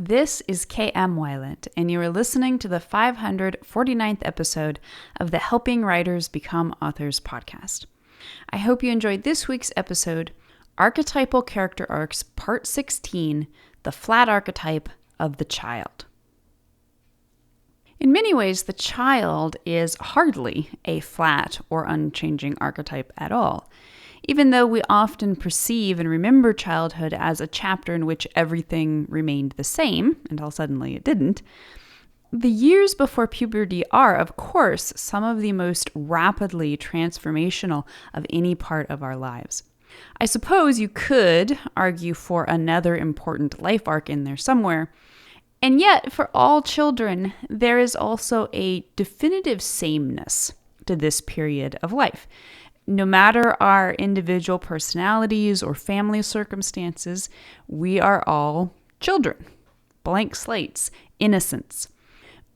This is K.M. Weiland, and you are listening to the 549th episode of the Helping Writers Become Authors podcast. I hope you enjoyed this week's episode, Archetypal Character Arcs, Part 16, The Flat Archetype of the Child. In many ways, the child is hardly a flat or unchanging archetype at all. Even though we often perceive and remember childhood as a chapter in which everything remained the same, until suddenly it didn't, the years before puberty are, of course, some of the most rapidly transformational of any part of our lives. I suppose you could argue for another important life arc in there somewhere, and yet for all children, there is also a definitive sameness to this period of life. No matter our individual personalities or family circumstances, we are all children, blank slates, innocents.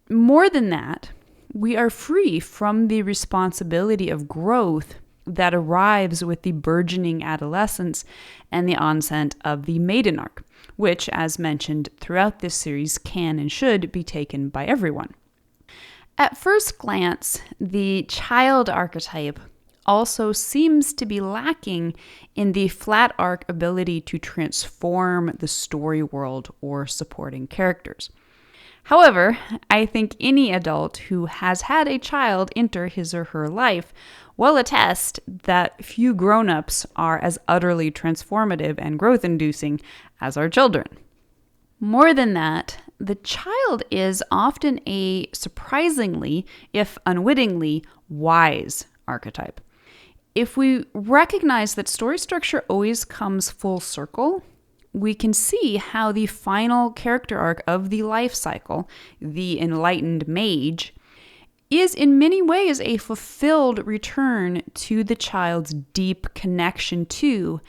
More than that, we are free from the responsibility of growth that arrives with the burgeoning adolescence and the onset of the maiden arc, which, as mentioned throughout this series, can and should be taken by everyone. At first glance, the child archetype also seems to be lacking in the flat arc ability to transform the story world or supporting characters. However, I think any adult who has had a child enter his or her life will attest that few grown-ups are as utterly transformative and growth-inducing as our children. More than that, the child is often a surprisingly, if unwittingly, wise archetype. If we recognize that story structure always comes full circle, we can see how the final character arc of the life cycle, the enlightened mage, is in many ways a fulfilled return to the child's deep connection to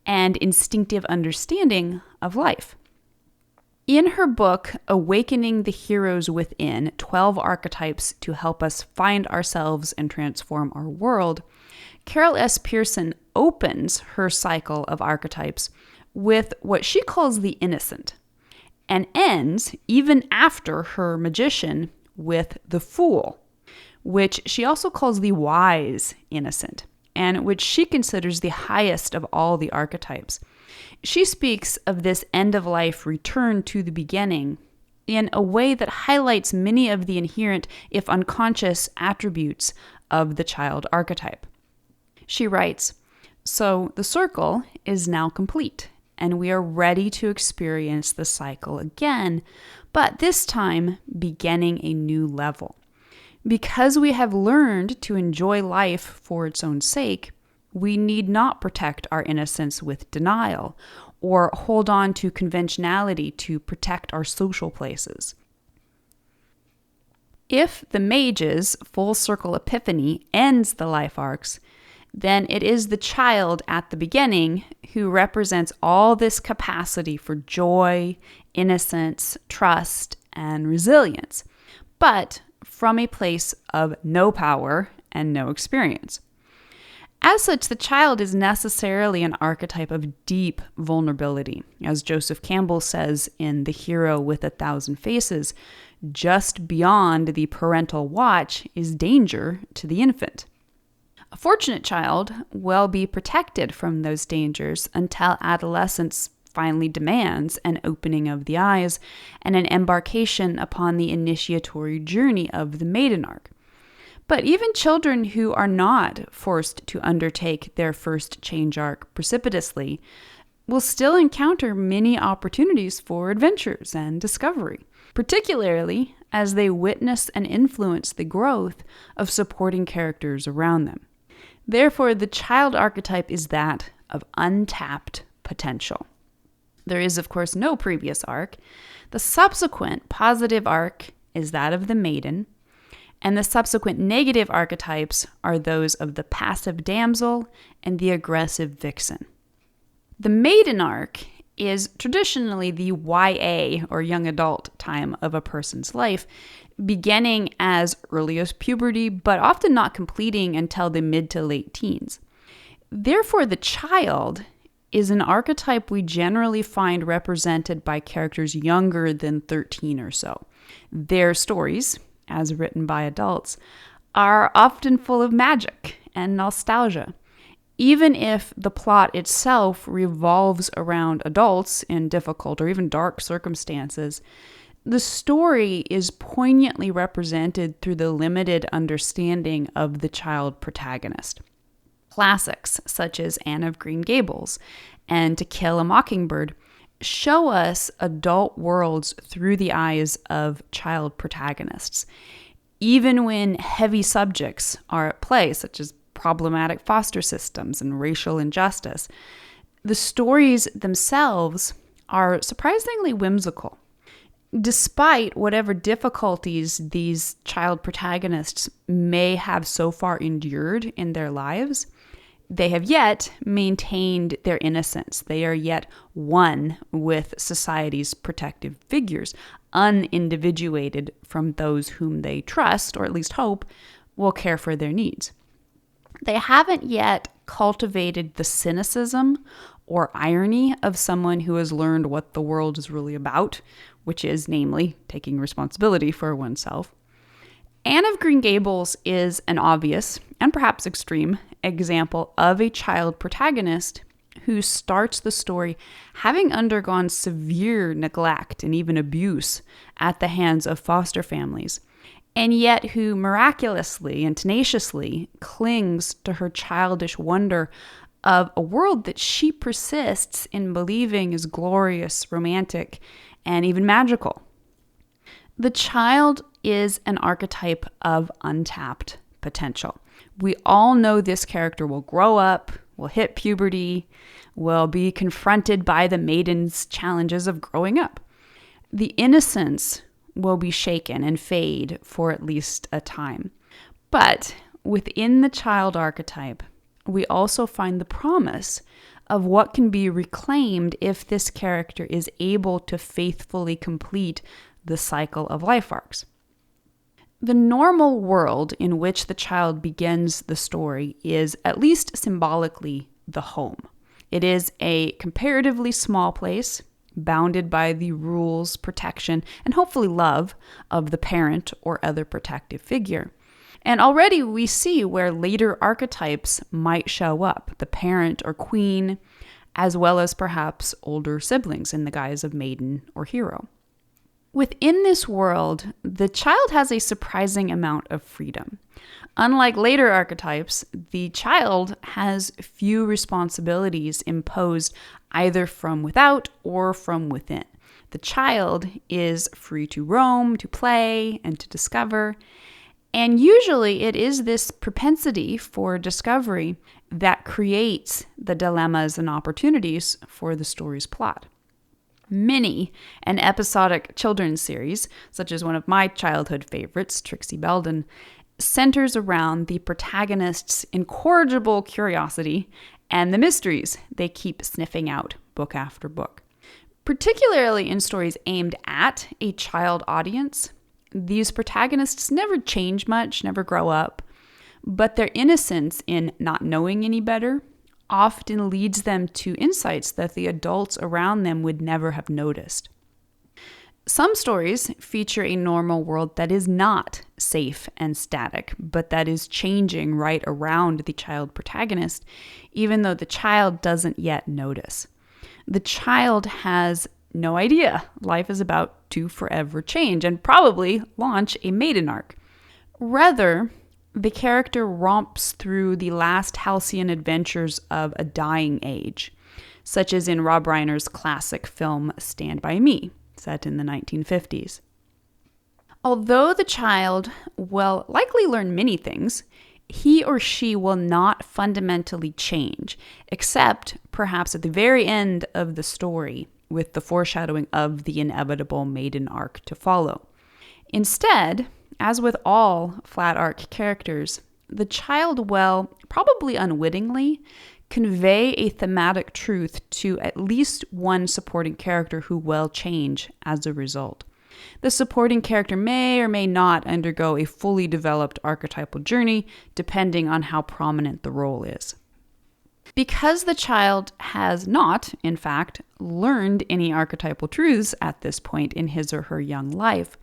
and instinctive understanding of life. In her book, Awakening the Heroes Within, 12 Archetypes to Help Us Find Ourselves and Transform Our World, Carol S. Pearson opens her cycle of archetypes with what she calls the innocent, and ends, even after her magician, with the fool, which she also calls the wise innocent, and which she considers the highest of all the archetypes. She speaks of this end-of-life return to the beginning in a way that highlights many of the inherent, if unconscious, attributes of the child archetype. She writes, "So the circle is now complete, and we are ready to experience the cycle again, but this time beginning a new level. Because we have learned to enjoy life for its own sake, we need not protect our innocence with denial or hold on to conventionality to protect our social places. If the mage's full circle epiphany ends the life arcs, then it is the child at the beginning who represents all this capacity for joy, innocence, trust, and resilience, but from a place of no power and no experience. As such, the child is necessarily an archetype of deep vulnerability. As Joseph Campbell says in The Hero with 1,000 Faces, just beyond the parental watch is danger to the infant. A fortunate child will be protected from those dangers until adolescence finally demands an opening of the eyes and an embarkation upon the initiatory journey of the maiden arc. But even children who are not forced to undertake their first change arc precipitously will still encounter many opportunities for adventures and discovery, particularly as they witness and influence the growth of supporting characters around them. Therefore, the child archetype is that of untapped potential. There is, of course, no previous arc. The subsequent positive arc is that of the maiden, and the subsequent negative archetypes are those of the passive damsel and the aggressive vixen. The maiden arc is traditionally the YA, or young adult, time of a person's life, beginning as early as puberty, but often not completing until the mid to late teens. Therefore, the child is an archetype we generally find represented by characters younger than 13 or so. Their stories, as written by adults, are often full of magic and nostalgia. Even if the plot itself revolves around adults in difficult or even dark circumstances, the story is poignantly represented through the limited understanding of the child protagonist. Classics such as Anne of Green Gables and To Kill a Mockingbird show us adult worlds through the eyes of child protagonists. Even when heavy subjects are at play, such as problematic foster systems and racial injustice, the stories themselves are surprisingly whimsical. Despite whatever difficulties these child protagonists may have so far endured in their lives, they have yet maintained their innocence. They are yet one with society's protective figures, unindividuated from those whom they trust, or at least hope, will care for their needs. They haven't yet cultivated the cynicism or irony of someone who has learned what the world is really about, which is, namely, taking responsibility for oneself. Anne of Green Gables is an obvious, and perhaps extreme, example of a child protagonist who starts the story having undergone severe neglect and even abuse at the hands of foster families, and yet who miraculously and tenaciously clings to her childish wonder of a world that she persists in believing is glorious, romantic, and even magical. The child is an archetype of untapped potential. We all know this character will grow up, will hit puberty, will be confronted by the maiden's challenges of growing up. The innocence will be shaken and fade for at least a time. But within the child archetype, we also find the promise of what can be reclaimed if this character is able to faithfully complete the cycle of life arcs. The normal world in which the child begins the story is, at least symbolically, the home. It is a comparatively small place, bounded by the rules, protection, and hopefully love of the parent or other protective figure. And already we see where later archetypes might show up, the parent or queen, as well as perhaps older siblings in the guise of maiden or hero. Within this world, the child has a surprising amount of freedom. Unlike later archetypes, the child has few responsibilities imposed either from without or from within. The child is free to roam, to play, and to discover. And usually it is this propensity for discovery that creates the dilemmas and opportunities for the story's plot. Many an episodic children's series, such as one of my childhood favorites, Trixie Belden, centers around the protagonist's incorrigible curiosity and the mysteries they keep sniffing out book after book. Particularly in stories aimed at a child audience, these protagonists never change much, never grow up, but their innocence in not knowing any better often leads them to insights that the adults around them would never have noticed. Some stories feature a normal world that is not safe and static, but that is changing right around the child protagonist, even though the child doesn't yet notice. The child has no idea life is about to forever change and probably launch a maiden arc. Rather, the character romps through the last halcyon adventures of a dying age, such as in Rob Reiner's classic film Stand By Me, set in the 1950s. Although the child will likely learn many things, he or she will not fundamentally change, except perhaps at the very end of the story, with the foreshadowing of the inevitable maiden arc to follow. Instead, as with all flat arc characters, the child will, probably unwittingly, convey a thematic truth to at least one supporting character who will change as a result. The supporting character may or may not undergo a fully developed archetypal journey, depending on how prominent the role is. Because the child has not, in fact, learned any archetypal truths at this point in his or her young life,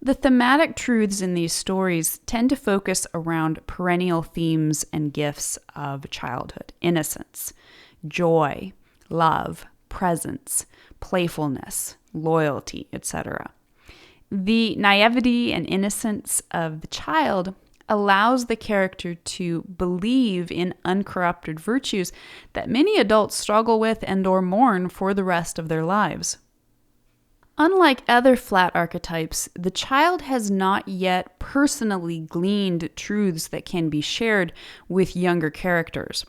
the thematic truths in these stories tend to focus around perennial themes and gifts of childhood: innocence, joy, love, presence, playfulness, loyalty, etc. The naivety and innocence of the child allows the character to believe in uncorrupted virtues that many adults struggle with and/or mourn for the rest of their lives. Unlike other flat archetypes, the child has not yet personally gleaned truths that can be shared with younger characters.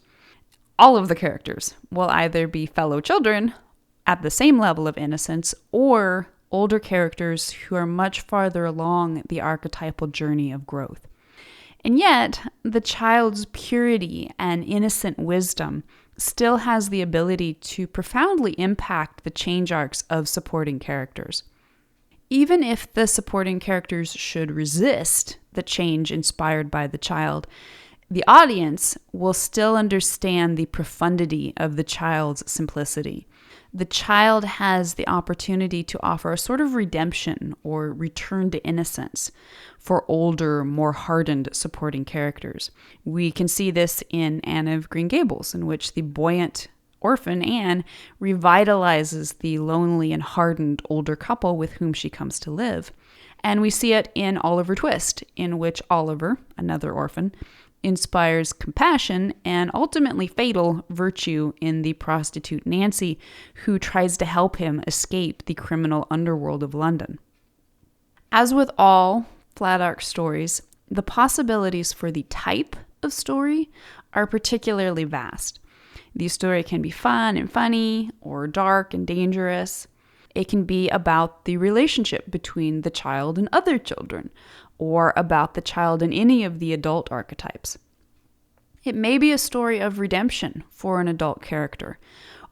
All of the characters will either be fellow children at the same level of innocence or older characters who are much farther along the archetypal journey of growth. And yet, the child's purity and innocent wisdom still has the ability to profoundly impact the change arcs of supporting characters. Even if the supporting characters should resist the change inspired by the child, the audience will still understand the profundity of the child's simplicity. The child has the opportunity to offer a sort of redemption or return to innocence for older, more hardened supporting characters. We can see this in Anne of Green Gables, in which the buoyant orphan Anne revitalizes the lonely and hardened older couple with whom she comes to live. And we see it in Oliver Twist, in which Oliver, another orphan, inspires compassion and ultimately fatal virtue in the prostitute Nancy, who tries to help him escape the criminal underworld of London. As with all flat arc stories, the possibilities for the type of story are particularly vast. The story can be fun and funny, or dark and dangerous. It can be about the relationship between the child and other children, or about the child in any of the adult archetypes. It may be a story of redemption for an adult character,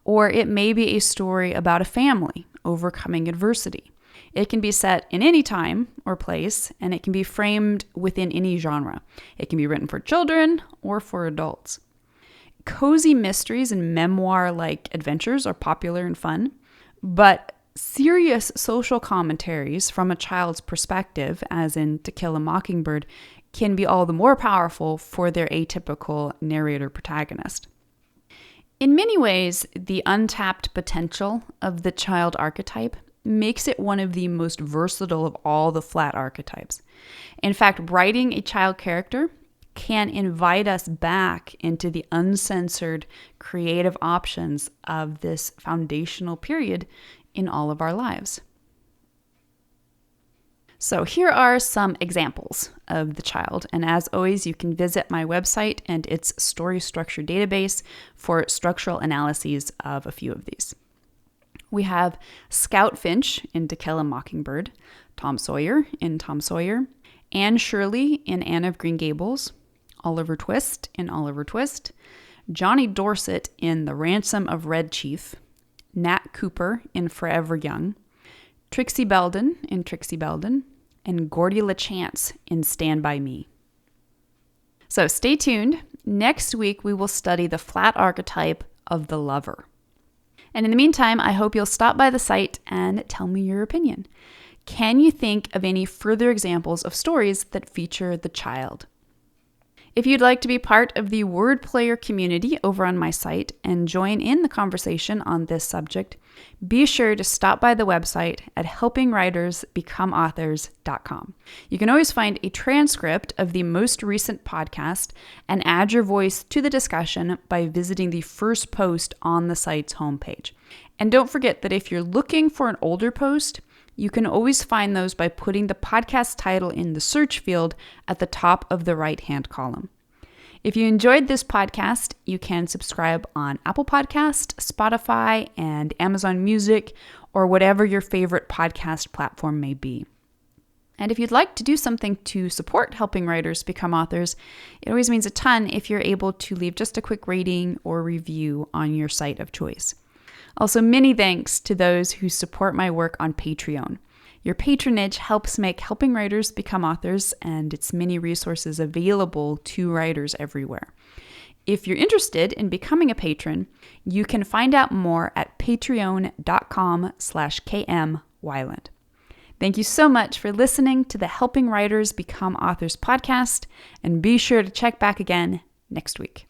or it may be a story about a family overcoming adversity. It can be set in any time or place, and it can be framed within any genre. It can be written for children or for adults. Cozy mysteries and memoir-like adventures are popular and fun, but serious social commentaries from a child's perspective, as in To Kill a Mockingbird, can be all the more powerful for their atypical narrator-protagonist. In many ways, the untapped potential of the child archetype makes it one of the most versatile of all the flat archetypes. In fact, writing a child character can invite us back into the uncensored creative options of this foundational period in all of our lives. So here are some examples of the child, and as always, you can visit my website and its story structure database for structural analyses of a few of these. We have Scout Finch in To Kill a Mockingbird, Tom Sawyer in Tom Sawyer, Anne Shirley in Anne of Green Gables, Oliver Twist in Oliver Twist, Johnny Dorset in The Ransom of Red Chief, Nat Cooper in Forever Young, Trixie Belden in Trixie Belden, and Gordy LaChance in Stand By Me. So stay tuned. Next week, we will study the flat archetype of the lover. And in the meantime, I hope you'll stop by the site and tell me your opinion. Can you think of any further examples of stories that feature the child? If you'd like to be part of the word player community over on my site and join in the conversation on this subject, be sure to stop by the website at helpingwritersbecomeauthors.com. You can always find a transcript of the most recent podcast and add your voice to the discussion by visiting the first post on the site's homepage. And don't forget that if you're looking for an older post, you can always find those by putting the podcast title in the search field at the top of the right-hand column. If you enjoyed this podcast, you can subscribe on Apple Podcast, Spotify, and Amazon Music, or whatever your favorite podcast platform may be. And if you'd like to do something to support helping writers become authors, it always means a ton if you're able to leave just a quick rating or review on your site of choice. Also, many thanks to those who support my work on Patreon. Your patronage helps make helping writers become authors and its many resources available to writers everywhere. If you're interested in becoming a patron, you can find out more at patreon.com/kmweiland. Thank you so much for listening to the Helping Writers Become Authors podcast, and be sure to check back again next week.